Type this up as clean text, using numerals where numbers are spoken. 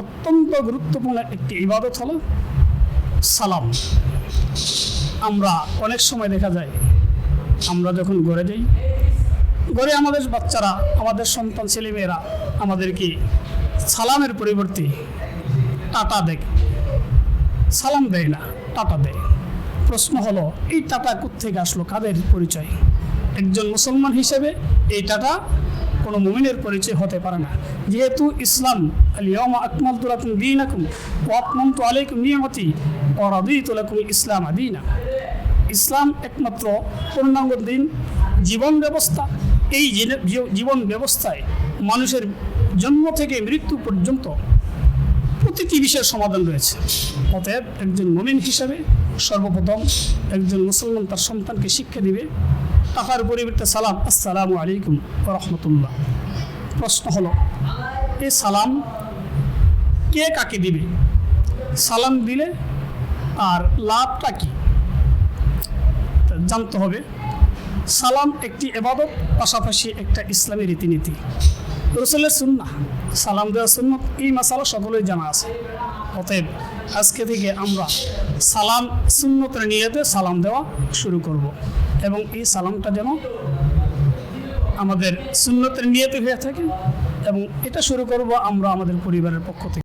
অত্যন্ত গুরুত্বপূর্ণ একটি ইবাদত হলো সালাম। আমরা অনেক সময় দেখা যায় আমরা যখন ঘরে যাই, ঘরে আমাদের বাচ্চারা, আমাদের সন্তান ছেলেমেয়েরা আমাদেরকে সালামের পরিবর্তে টাটা দেয়, সালাম দেয় না, টাটা দেয়। প্রশ্ন হলো, এই টাটা কোত্থেকে আসলো, কাদের পরিচয়? একজন মুসলমান হিসেবে এই টাটা কোনো মুমিনের পরিচয় হতে পারে না। যেহেতু ইসলাম আল-ইয়াওমা আকমালতু লাকুম দীনাকুম ওয়া আতমামতু আলাইকুম নি'মাতি ওয়া রাদিতু লাকুমুল ইসলাম দীনা। ইসলাম একমাত্র পূর্ণাঙ্গ দিন, জীবন ব্যবস্থা। এই জীবন ব্যবস্থায় মানুষের জন্ম থেকে মৃত্যু পর্যন্ত প্রতিটি বিষয়ের সমাধান রয়েছে। অতএব একজন মুমিন হিসাবে সর্বপ্রথম একজন মুসলমান তার সন্তানকে শিক্ষা দিবে টাকার পরিবর্তে সালাম, আসসালামু আলাইকুম ওয়া রাহমাতুল্লাহ। প্রশ্ন হলো, এই সালাম কে কাকে দিবে? সালাম দিলে আর লাভটা কি জানতে হবে। সালাম একটি ইবাদত, পাশাপাশি একটা ইসলামী রীতিনীতি, রাসূলের সুন্নাহ। সালাম দেওয়া সুন্নত, এই মাসালা সকলেই জানা আছে। অতএব আজকে থেকে আমরা সালাম সুন্নতের নিয়তে সালাম দেওয়া শুরু করব, এবং এই সালামটা যেন আমাদের সুন্নতের নিয়তে হয়ে থাকে, এবং এটা শুরু করব আমরা আমাদের পরিবারের পক্ষ থেকে।